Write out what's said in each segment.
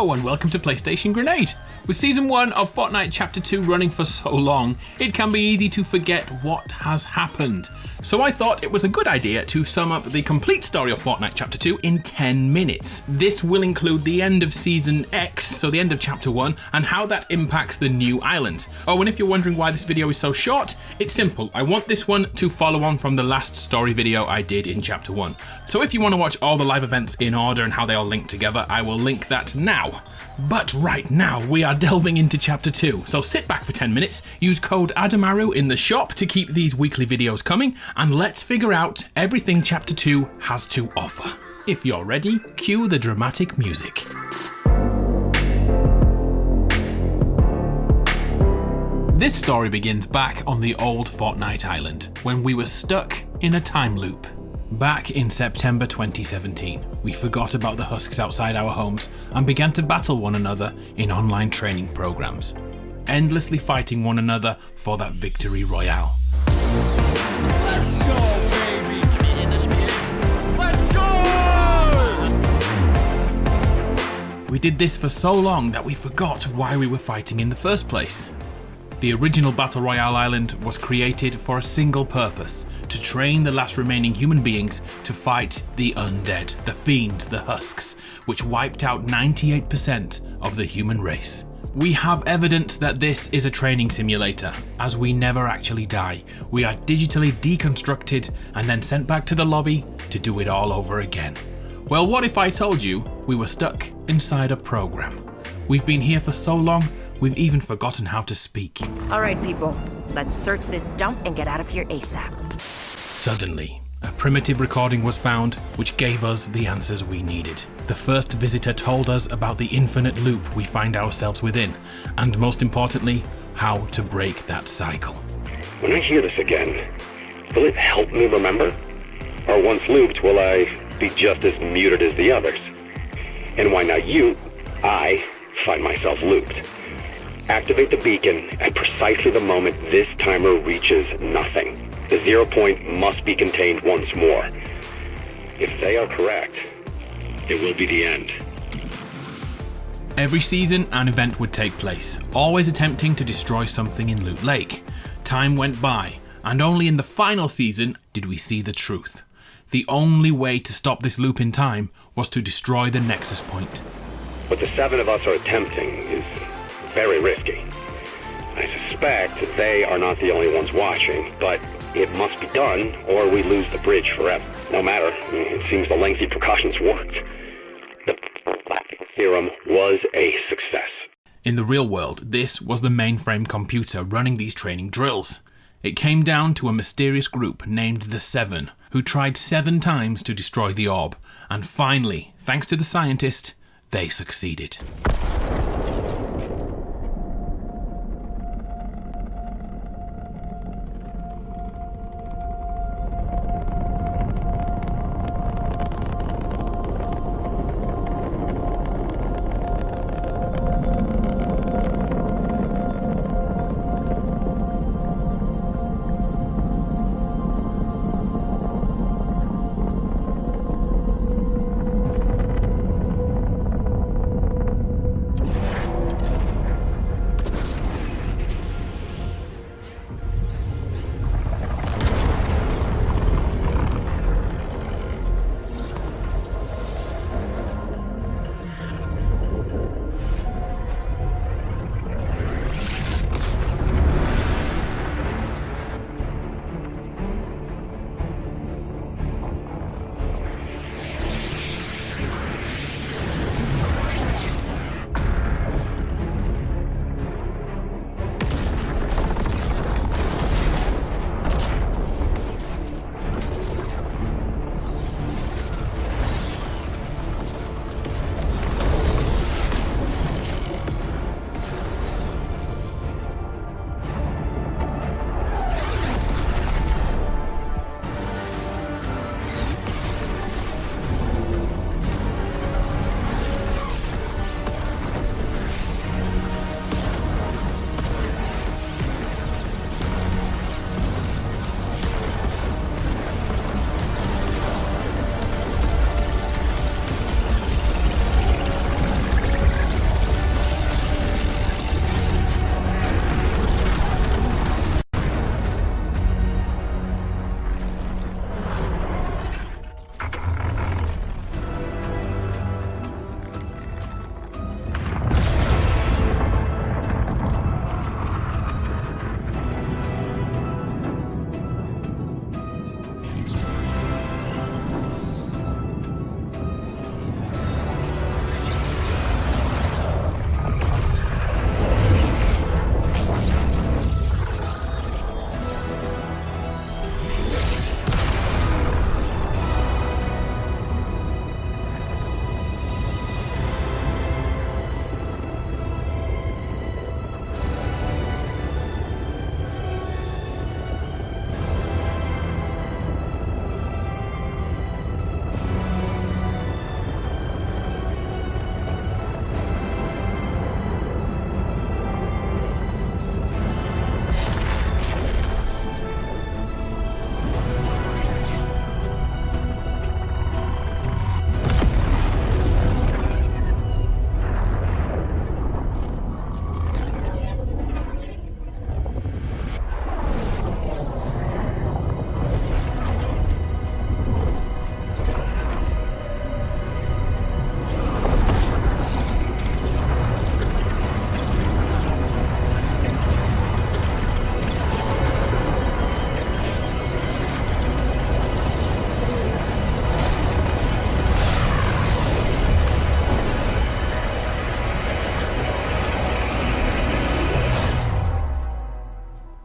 Hello and welcome to PlayStation Grenade. With Season 1 of Fortnite Chapter 2 running for so long, it can be easy to forget what has happened. So I thought it was a good idea to sum up the complete story of Fortnite Chapter 2 in 10 minutes. This will include the end of Season X, so the end of Chapter 1, and how that impacts the new island. Oh, and if you're wondering why this video is so short, it's simple. I want this one to follow on from the last story video I did in Chapter 1. So if you want to watch all the live events in order and how they all link together, I will link that now. But right now, we are delving into Chapter 2, so sit back for 10 minutes, use code Adamaru in the shop to keep these weekly videos coming, and let's figure out everything Chapter 2 has to offer. If you're ready, cue the dramatic music. This story begins back on the old Fortnite Island, when we were stuck in a time loop. Back in September 2017, we forgot about the husks outside our homes and began to battle one another in online training programs, endlessly fighting one another for that victory royale. Let's go, baby! Let's go! We did this for so long that we forgot why we were fighting in the first place. The original Battle Royale island was created for a single purpose, to train the last remaining human beings to fight the undead, the fiends, the husks, which wiped out 98% of the human race. We have evidence that this is a training simulator, as we never actually die. We are digitally deconstructed and then sent back to the lobby to do it all over again. Well, what if I told you we were stuck inside a program? We've been here for so long, we've even forgotten how to speak. All right, people, let's search this dump and get out of here ASAP. Suddenly, a primitive recording was found which gave us the answers we needed. The first visitor told us about the infinite loop we find ourselves within, and most importantly, how to break that cycle. When I hear this again, will it help me remember? Or once looped, will I be just as muted as the others? And why not I find myself looped. Activate the beacon at precisely the moment this timer reaches nothing. The 0 point must be contained once more. If they are correct, it will be the end. Every season, an event would take place, always attempting to destroy something in Loot Lake. Time went by, and only in the final season did we see the truth. The only way to stop this loop in time was to destroy the Nexus Point. What the 7 of us are attempting is very risky. I suspect they are not the only ones watching, but it must be done or we lose the bridge forever. No matter, it seems the lengthy precautions worked. The theorem was a success. In the real world, this was the mainframe computer running these training drills. It came down to a mysterious group named the 7, who tried 7 times to destroy the orb, and finally, thanks to the scientist, they succeeded.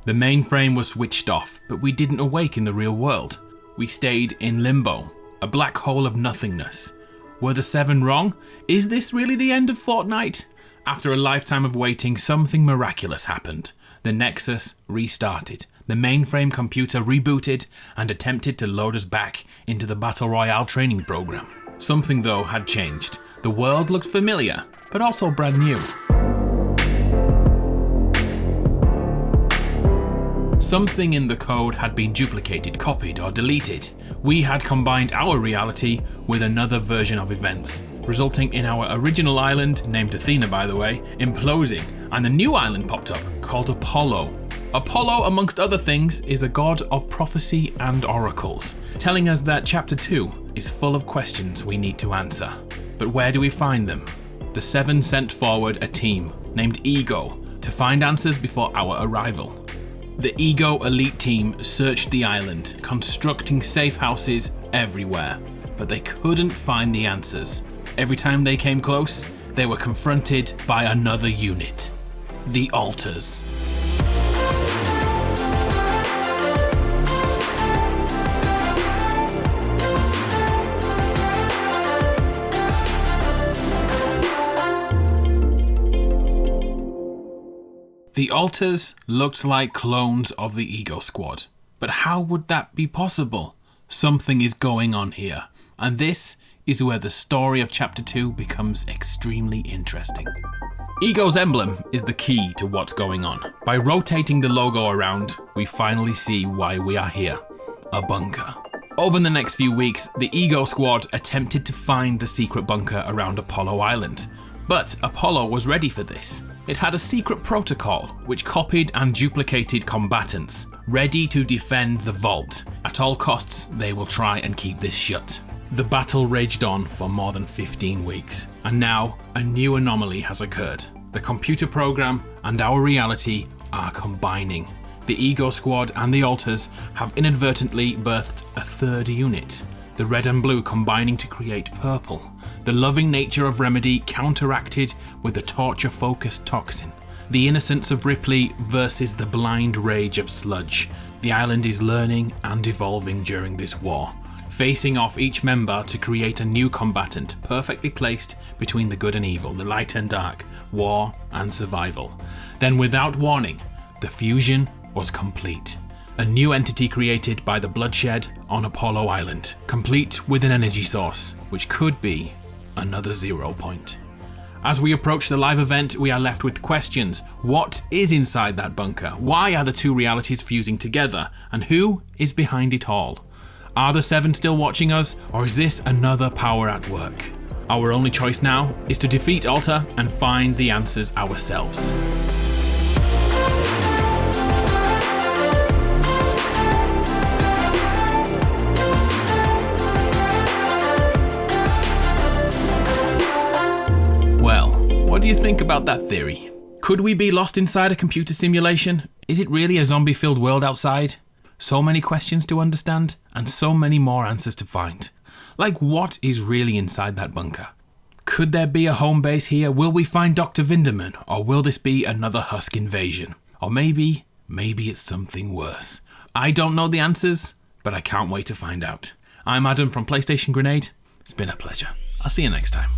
The mainframe was switched off, but we didn't awake in the real world. We stayed in limbo, a black hole of nothingness. Were the 7 wrong? Is this really the end of Fortnite? After a lifetime of waiting, something miraculous happened. The Nexus restarted. The mainframe computer rebooted and attempted to load us back into the Battle Royale training program. Something though had changed. The world looked familiar, but also brand new. Something in the code had been duplicated, copied, or deleted. We had combined our reality with another version of events, resulting in our original island, named Athena by the way, imploding, and a new island popped up called Apollo. Apollo, amongst other things, is a god of prophecy and oracles, telling us that Chapter 2 is full of questions we need to answer. But where do we find them? The 7 sent forward a team named Ego to find answers before our arrival. The Ego elite team searched the island, constructing safe houses everywhere, but they couldn't find the answers. Every time they came close, they were confronted by another unit, the Alters. The Alters looked like clones of the Ego Squad. But how would that be possible? Something is going on here. And this is where the story of Chapter 2 becomes extremely interesting. Ego's emblem is the key to what's going on. By rotating the logo around, we finally see why we are here. A bunker. Over the next few weeks, the Ego Squad attempted to find the secret bunker around Apollo Island. But Apollo was ready for this. It had a secret protocol which copied and duplicated combatants, ready to defend the vault. At all costs, they will try and keep this shut. The battle raged on for more than 15 weeks, and now a new anomaly has occurred. The computer program and our reality are combining. The Ego Squad and the Alters have inadvertently birthed a third unit, the red and blue combining to create purple. The loving nature of Remedy counteracted with the torture-focused Toxin. The innocence of Ripley versus the blind rage of Sludge. The island is learning and evolving during this war, facing off each member to create a new combatant perfectly placed between the good and evil, the light and dark, war and survival. Then without warning, the fusion was complete. A new entity created by the bloodshed on Apollo Island, complete with an energy source, which could be another 0 point. As we approach the live event, we are left with questions. What is inside that bunker? Why are the two realities fusing together? And who is behind it all? Are the 7 still watching us, or is this another power at work? Our only choice now is to defeat Alter and find the answers ourselves. What do you think about that theory? Could we be lost inside a computer simulation? Is it really a zombie-filled world outside? So many questions to understand, and so many more answers to find. Like, what is really inside that bunker? Could there be a home base here? Will we find Dr. Vinderman? Or will this be another Husk invasion? Or maybe it's something worse. I don't know the answers, but I can't wait to find out. I'm Adam from PlayStation Grenade. It's been a pleasure. I'll see you next time.